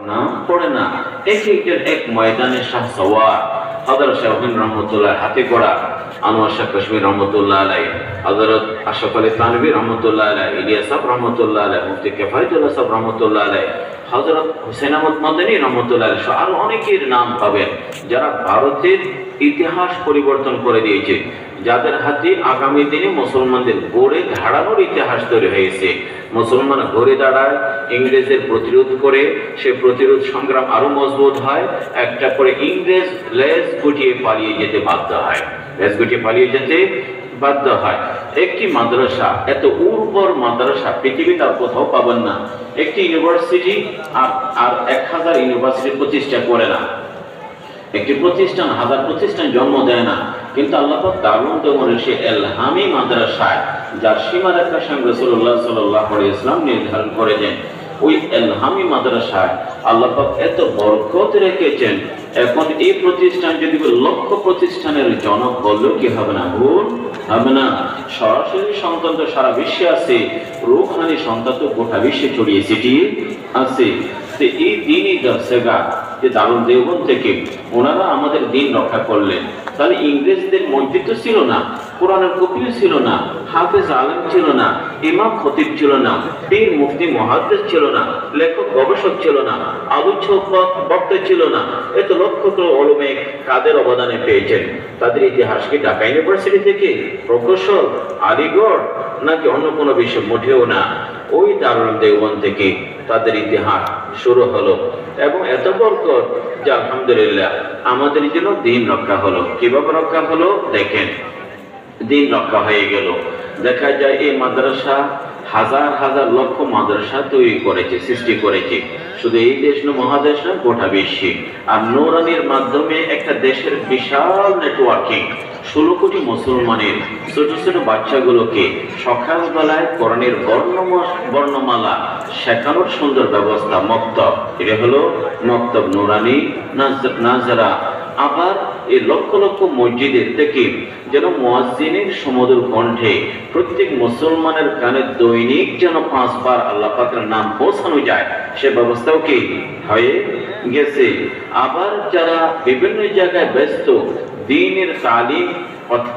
না পড়ে না। এক একজন এক ময়দানে শাহ সওয়ার, হযরত শাহীন রহমতুল্লাহ হাতে করা, আনোয়ার শাহ কাশ্মীর রহমতুল্লাহ আলাই, হযরত আশরাফ আলী থানভী রহমতুল্লাহ আলাই, ইলিয়াস সাহেব রহমতুল্লাহ আলাই, মুফতি কিফায়েতুল্লাহ সাহেব রহমতুল্লাহ আলাই, হযরত হুসাইন আহমদ মাদানী রহমতুল্লাহ আলাই, আরো অনেকের নাম পাবেন যারা ভারতের ইতিহাস পরিবর্তন করে দিয়েছে, যাদের হাতে আগামী দিনে মুসলমানদের গড়ে দাঁড়ানোর ইতিহাস তৈরি হয়েছে। মুসলমান ঘুরে দাঁড়ায়, ইংরেজের প্রতিরোধ করে, সে প্রতিরোধ সংগ্রাম আরো মজবুত হয়, একটা করে ইংরেজ লেজ গুটিয়ে পালিয়ে যেতে বাধ্য হয়, লেজ গুটিয়ে পালিয়ে যেতে বাধ্য হয়। একটি মাদ্রাসা, এত উর্বর মাদ্রাসা পৃথিবীতে আর কোথাও পাবেন না। একটি ইউনিভার্সিটি আর 1000 ইউনিভার্সিটি প্রতিষ্ঠা করে না, একটি প্রতিষ্ঠান 1000 প্রতিষ্ঠান জন্ম দেয় না, কিন্তু আল্লাহ পাক দারুণ তমরে সে এলহামি মাদ্রাসায়, যার সীমারেখা স্বয়ং রাসূলুল্লাহ সাল্লাল্লাহু আলাইহি ওয়াসাল্লাম নির্ধারণ করে দেন, ওই এলহামি মাদ্রাসায় আল্লাহ পাক এত বরকত রেখেছেন। এখন এই প্রতিষ্ঠান যদি লক্ষ প্রতিষ্ঠানের জনক বললেও কি হবে না, ভুল হবে না। সরাসরি সন্তান তো সারা বিশ্বে আছে, রূহানি সন্তান তো গোটা বিশ্বে ছড়িয়ে ছিটিয়ে আছে। এই দিনই দর্শেগা যে দারুল দেওবন্দ থেকে ওনারা আমাদের দিন রক্ষা করলেন। তাহলে ইংরেজদের মসজিদ তো ছিল না, কোরআনের কপিও ছিল না, হাফেজ আলেম ছিল না, ইমাম খতিব ছিল না, পীর মুফতি মুহাদ্দিস ছিল না, লেখক গবেষক ছিল না, আলোচক বক্তা ছিল না। এত লক্ষ ওলামা কাদের অবদানে পেয়েছেন? তাদের ইতিহাস কি ঢাকা ইউনিভার্সিটি থেকে, প্রকৌশল, আলিগড় নাকি অন্য কোনো বিষয়? মোটেও না, ওই দারুল দেওবন্দ থেকে তাদের ইতিহাস শুরু হলো। এবং এত বরকত যে আলহামদুলিল্লাহ আমাদের জন্য দিন রক্ষা হলো। কিভাবে রক্ষা হলো দেখেন, দিন রক্ষা হয়ে গেল। দেখা যায় এই মাদ্রাসা হাজার হাজার লক্ষ মাদ্রাসা তৈরি করেছে, সৃষ্টি করেছে, শুধু এই দেশ না, মহাদেশ না, গোটা বিশ্বে। আর নূরানির মাধ্যমে একটা দেশের বিশাল নেটওয়ার্কিং, 16 কোটি মুসলমানের ছোট ছোট বাচ্চাগুলোকে সকালবেলায় কোরআনের বর্ণমালা শেখানোর সুন্দর ব্যবস্থা, মক্তব। এটা হলো মক্তব নূরানি নাজরা। আবার এই লক্ষ লক্ষ মসজিদের থেকে যেন মুয়াজ্জিনের সুমধুর কণ্ঠে প্রত্যেক মুসলমানের কানে দৈনিক যেন 5 বার আল্লাহ পাকের নাম পৌঁছানো যায়, সে ব্যবস্থাও কি হয়ে গেছে। আবার যারা বিভিন্ন জায়গায় ব্যস্ত, দ্বীনের তালিম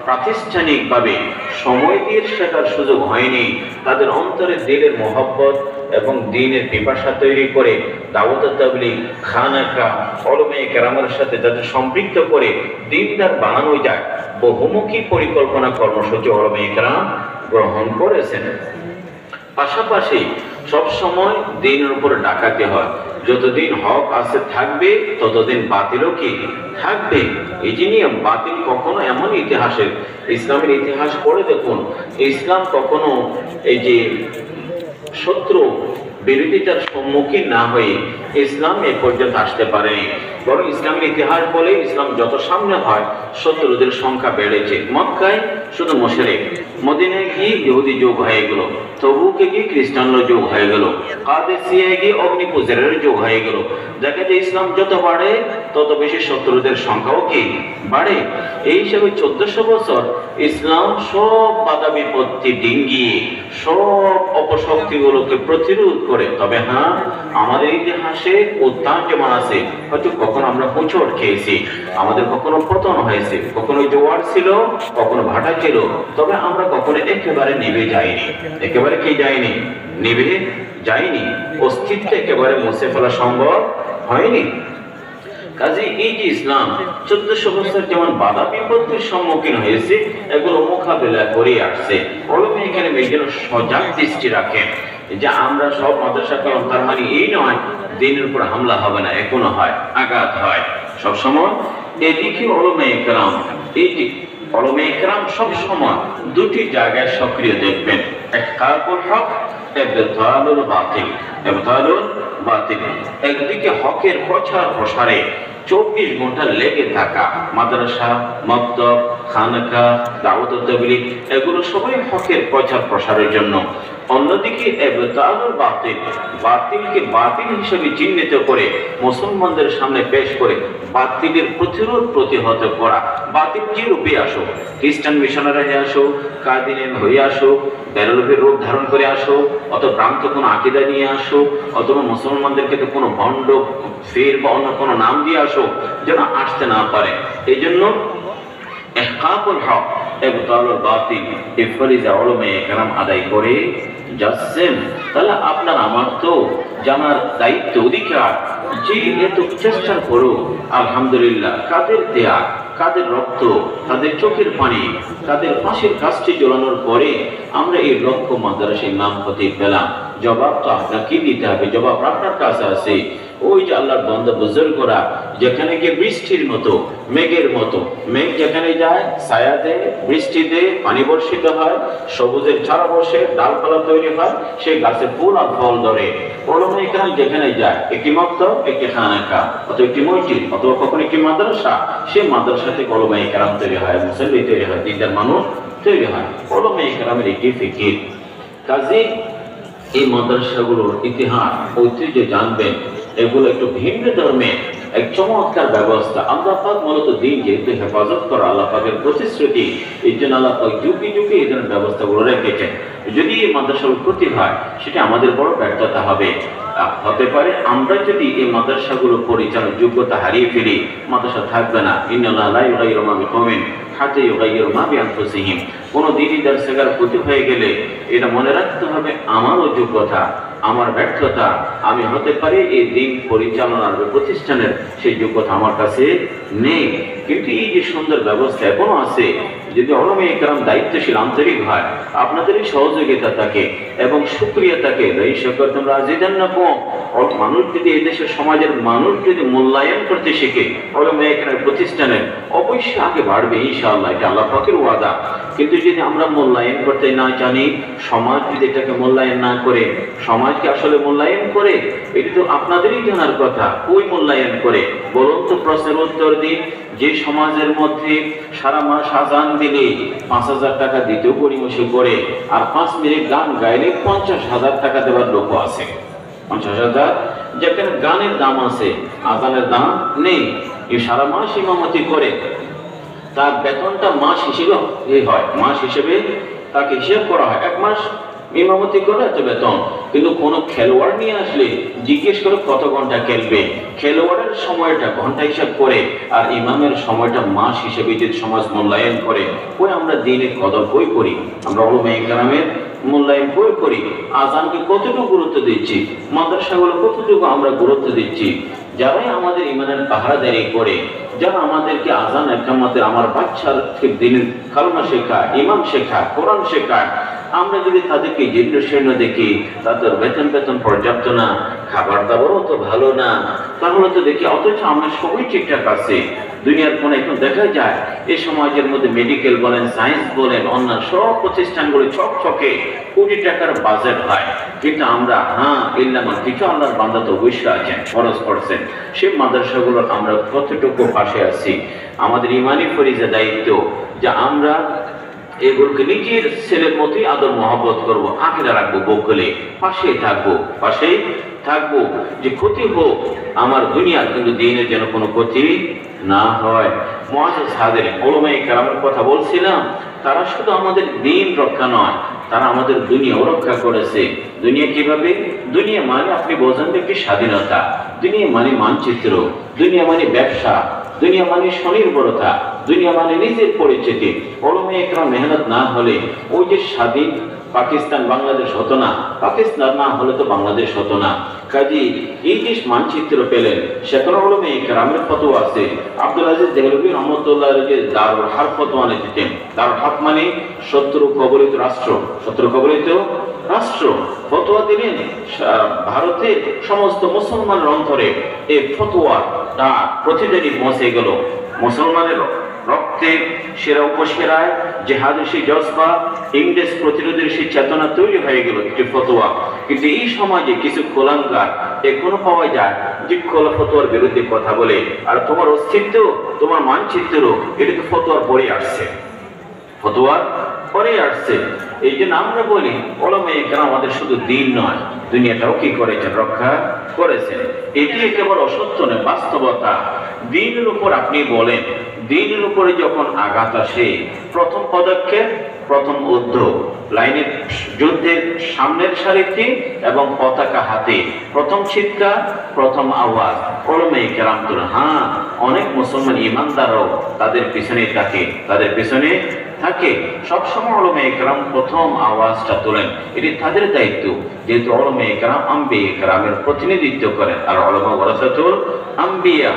প্রাতিষ্ঠানিকভাবে সময় দিয়ে শেখার সুযোগ হয়নি, তাদের অন্তরে দিলের মহব্বত এবং দ্বীনের পিপাসা তৈরি করে দাওয়াত তাবলীগ, খানাকা, উলামায়ে কেরামের সাথে যাতে সম্পৃক্ত করে দ্বীনদার বানানো যায়, বহুমুখী পরিকল্পনা কর্মসূচি উলামায়ে কেরাম গ্রহণ করেছেন। পাশাপাশি সবসময় দ্বীনের উপর ডাকাতে হয়, যতদিন হক আছে থাকবে ততদিন বাতিলও কি থাকবে। এই যে নিয়ম, বাতিল কখনো এমন ইতিহাসের, ইসলামের ইতিহাস পড়ে দেখুন, ইসলাম কখনো এই যে শত্রু বিরোধিতার সম্মুখীন না হয়ে ইসলাম এ পর্যন্ত আসতে পারেনি। বরং ইসলামের ইতিহাস বলে ইসলাম যত সামনে হয় শত্রুদের সংখ্যা বেড়েছে। মক্কায় শুধু মুশরিক, মদিনায় গিয়ে ইহুদি যোগ হয়ে গেল, তবুকে গিয়ে খ্রিস্টানরা যোগ হয়ে গেল, কাদেসিয়ায় গিয়ে অগ্নিপূজারের যোগ হয়ে গেল। দেখা যায় ইসলাম যত বাড়ে তত বেশি শত্রুদের সংখ্যাও কি বাড়ে। এই হিসাবে 1400 বছর ইসলাম সব বাধা বিপত্তি ডিঙ্গিয়ে সব অপশক্তিগুলোকে প্রতিরোধ করে। তবে হ্যাঁ, আমাদের ইতিহাসে উত্থান যেমন আছে, হয়তো কখনো আমরা হোঁচট খেয়েছি, আমাদের কখনো পতন হয়েছে, কখনো জোয়ার ছিল, কখনো ভাটা ছিল, তবে আমরা কখনো একেবারে নিভে যাইনি। একেবারে কি যায়নি? নিভে যায়নি। অস্তিত্ব একেবারে মুছে ফেলা সম্ভব হয়নি। কাজে এই যে ইসলাম 1400 বছর যেমন বাধা বিপত্তির সম্মুখীন হয়েছে, এগুলো মোকাবেলা করে আসছে। উলামায়ে কেরাম এই জন্য সজাগ দৃষ্টি রাখেন যে আমরা সব মাদ্রাসা করলাম তার মানে এই নয় দ্বীনের উপর হামলা হবে না, এখনো হয়, আঘাত হয় সবসময়। এদিকে উলামায়ে কেরাম, এই যে উলামায়ে কেরাম সবসময় দুটি জায়গায় সক্রিয় দেখবেন, ইহকাকুল হক, ইবতালুল বাতিল। ইবতালুল বাতিল, একদিকে হকের প্রচার প্রসারে 24 ঘন্টা লেগে থাকা, মাদ্রাসা, মক্তব, খানকা, দাওয়াত তাবলীগ এগুলো সবাই হকের প্রচার প্রসারের জন্য। অন্যদিকে ইবতালুল বাতিল, বাতিলকে বাতিল হিসেবে চিহ্নিত করে মুসলমানদের সামনে পেশ করে বাতিলের প্রতিরোধ প্রতিহত করা। বাতিল যে রূপে আসুক, খ্রিস্টান মিশনারি হয়ে আসুক, কাদিয়ান হয়ে আসুক, বেরলভের রূপ ধারণ করে আসো, অত ভ্রান্ত কোনো আকীদা নিয়ে আসো, অথবা মুসলমানদেরকে তো কোনো ভণ্ড ফের বা অন্য কোনো নাম দিয়ে আসো, যেন আসতে না পারে। এই জন্য ইহকাকুল হক ইবতালুল বাতিল এই ফরিজা উলামায়ে কেরাম আদায় করে যাচ্ছেন। তাহলে আপনার আমার তো জানার দায়িত্ব, অধিকার যে এত চেষ্টার পরও আলহামদুলিল্লাহ কাদের ত্যাগ, কাদের রক্ত, তাদের চোখের পানি, তাদের ফাঁসির কাজটি জ্বলানোর পরে আমরা এই লক্ষ মাদ্রাসার নাম হতে পেলাম। জবাব তো আপনাকে দিতে হবে, জবাব আপনার কাছে আছে। ওই যে আল্লাহর বান্দা বুজুর্গরা যেখানে গিয়ে বৃষ্টির মতো, মেঘের মতো, মেঘ যেখানে যায় ছায়া দেয়, বৃষ্টি দেয়, পানি বর্ষিত হয়, সবুজের ছাড়া বসে ডালপালা তৈরি হয়, সেই গাছে ফুল আর ফল ধরে। উলামায়ে কেরাম যেখানে যায়, একটি মক্তব, একটি খানাকা, অথবা একটি মসজিদ, অথবা কখনো একটি মাদ্রাসা, সেই মাদ্রাসা থেকে উলামায়ে কেরাম তৈরি হয়, মুসল্লি তৈরি হয়, দিনদার মানুষ তৈরি হয়। উলামায়ে কেরামের একটি ফিকির। কাজেই এই মাদ্রাসাগুলোর ইতিহাস, ঐতিহ্য জানবেন। এগুলো একটু ভিন্ন ধর্মের এক চমৎকার ব্যবস্থা। আল্লাহ পাক মূলত দিন যেহেতু হেফাজত করা আল্লাহ পাকের প্রতিশ্রুতি, এই জন্য আল্লাহ পাক যুগে যুগে এই ধরনের ব্যবস্থাগুলো রেখেছেন। যদি এই মাদ্রাসার ক্ষতি হয়, সেটা আমাদের বড় ব্যর্থতা হবে। হতে পারে আমরা যদি এই মাদ্রাসাগুলো পরিচালনার যোগ্যতা হারিয়ে ফেলি, মাদ্রাসা থাকবে না। ইন্নাল্লাহা লা ইউগাইয়িরু মা বিকওমিন হাত্তা ইউগাইয়িরু মা বিআনফুসিহিম। কোনো দিনই দারসেগার ক্ষতি হয়ে গেলে এটা মনে রাখতে হবে, আমারও যোগ্যতা, আমার ব্যর্থতা। আমি হতে পারি এই দিন পরিচালনার প্রতিষ্ঠানের সেই যোগ্যতা আমার কাছে নেই, কিন্তু এই যে সুন্দর ব্যবস্থা এখনো আছে, যদি উলামায়ে কেরাম দায়িত্বশীল আন্তরিক হয়, আপনাদেরই সহযোগিতা থাকে এবং শুকরিয়া থাকে, এই সকল তোমরা আজিদান্নাকুম। মানুষ যদি এই দেশের সমাজের মানুষ যদি মূল্যায়ন করতে শিখে উলামায়ে কেরাম প্রতিষ্ঠানের, অবশ্যই আগে বাড়বে ইনশাআল্লাহ, এটা আল্লাহ পাকের ওয়াদা। কিন্তু যদি আমরা মূল্যায়ন করতে না জানি, সমাজ যদি এটাকে মূল্যায়ন না করে, সমাজকে আসলে মূল্যায়ন করে, এটা তো আপনাদেরই জানার কথা। ওই মূল্যায়ন করে বলুন তো, প্রশ্নের উত্তর দিন। যে সমাজের মধ্যে সারা মাস আজান দিলে 5,000 টাকা দিতেও পরিমোশী করে, আর 5 মিনিট গান গাইলে 50,000 টাকা দেওয়ার লোক আছে। 50,000, যেখানে গানের দাম আছে, আজানের দাম নেই। এই সারা মাস ইমামতি করে, তার বেতনটা মাস হিসেবে হয়, মাস হিসেবে তাকে হিসেব করা হয়। 1 মাস ইমামতি করে এত বেতন। কিন্তু কোনো খেলোয়াড় নিয়ে আসলে জিজ্ঞেস করে কত ঘন্টা খেলবে, খেলোয়াড়ের সময়টা ঘন্টা হিসাব করে, আর ইমামের সময়টা মাস হিসেবে যদি সমাজ মূল্যায়ন করে, ওই আমরা দিনের কদর বই করি, আমরা উলামায়ে কেরামের মূল্যায়ন বই করি। আজানকে কতটুকু গুরুত্ব দিচ্ছি, মাদ্রাসাগুলো কতটুকু আমরা গুরুত্ব দিচ্ছি। যারাই আমাদের ইমানের পাহারাদারি করে, যারা আমাদেরকে আজান একামতের, আমার বাচ্চার দিনের কালমা শেখায়, ইমাম শেখায়, কোরআন শেখায়, আমরা যদি তাদেরকে জীর্ণ শীর্ণ দেখি, তাদের বেতন পর্যাপ্ত না, খাবার দাবারও তো ভালো না, তাহলে তো দেখি, অথচ আমরা সবই ঠিকঠাক আছে। দুনিয়ার কোন এখন দেখা যায় এই সমাজের মধ্যে মেডিকেল বলেন, সায়েন্স বলেন, অন্যান্য সব প্রতিষ্ঠানগুলো ছকছকে কোটি টাকার বাজেট হয়, কিন্তু আমরা ইল্লামা কিছু আল্লাহর বান্দা তো অবশ্যই আছেন, খরচ করছেন। সেই মাদ্রাসাগুলোর আমরা কতটুকু পাশে আছি। আমাদের ইমানি ফরিজা দায়িত্ব যে আমরা এগুলোকে নিজের ছেলের মতোই আদর মহব্বত করবো, আঁকড়ে রাখবো, বকলে পাশেই থাকবো। যে ক্ষতি হোক আমার দুনিয়ার, কিন্তু দিনের যেন কোনো ক্ষতি না হয়। মুআজ্জিজ হাজিরিন, উলামায়ে কেরামের কথা বলছিলাম, তারা শুধু আমাদের দিন রক্ষা নয়, তারা আমাদের দুনিয়াও রক্ষা করেছে। দুনিয়া কিভাবে? দুনিয়া মানে আপনি বোঝেন একটি স্বাধীনতা, দুনিয়া মানে মানচিত্র, দুনিয়া মানে ব্যবসা, দুনিয়া মানে স্বনির্ভরতা, দুনিয়া মানে নিজের পরিচিতি। উলামায়ে কেরাম মেহনত না হলে ওই যে স্বাধীন পাকিস্তান বাংলাদেশ হতো না, পাকিস্তান না হলে তো বাংলাদেশ হতো না। কাজী এই যে মানচিত্র পেলেন, সেখানে উলামায়ে কেরামের ফতোয়া আছে। আব্দুল আজিজ দেহলভী রহমতুল্লাহ যে দারুল হারব ফতোয়া দিতেন, দারুল হারব মানে শত্রু কবলিত রাষ্ট্র, ফতোয়া দিলেন। ভারতের সমস্ত মুসলমানের অন্তরে এই ফতোয়াটা প্রতিদিনই পৌঁছে গেল। মুসলমানের রক্তে সেরা উপসেরায় জেহাদের সেই জজবা, ইংরেজ প্রতিরোধের সেই চেতনা তৈরি হয়ে গেল একটি ফতোয়া। কিন্তু এই সমাজে কিছু কোলাঙ্গার এখনো পাওয়া যায় যে খোলা ফতোয়ার বিরুদ্ধে কথা বলে, আর তোমার অস্তিত্ব, তোমার মানচিত্র এটা তো ফতোয়ার পরে আসছে। এই জন্য আমরা বলি উলামায়ে কেরাম আমাদের শুধু দিন নয়, দুনিয়াটাও কি করেছেন, রক্ষা করেছেন। এটি একেবারে অসত্য নয়, বাস্তবতা। দিনের উপর আপনি বলেন, দ্বীনের উপরে যখন আঘাত আসে, প্রথম পদক্ষেপ, প্রথম উদ্যোগ, লাইনের যুদ্ধের সামনের সারিতে এবং পতাকা হাতে প্রথম চিৎকার, প্রথম আওয়াজ উলামায়ে কেরাম তোলেন। হ্যাঁ, অনেক মুসলমান ইমানদারও তাদের পিছনে থাকে সবসময় উলামায়ে কেরাম প্রথম আওয়াজটা তোলেন। এটি তাদের দায়িত্ব, যেহেতু উলামায়ে কেরাম আম্বিয়া কেরামের প্রতিনিধিত্ব করেন। আর উলামা ওয়ারাসাতুল আম্বিয়া।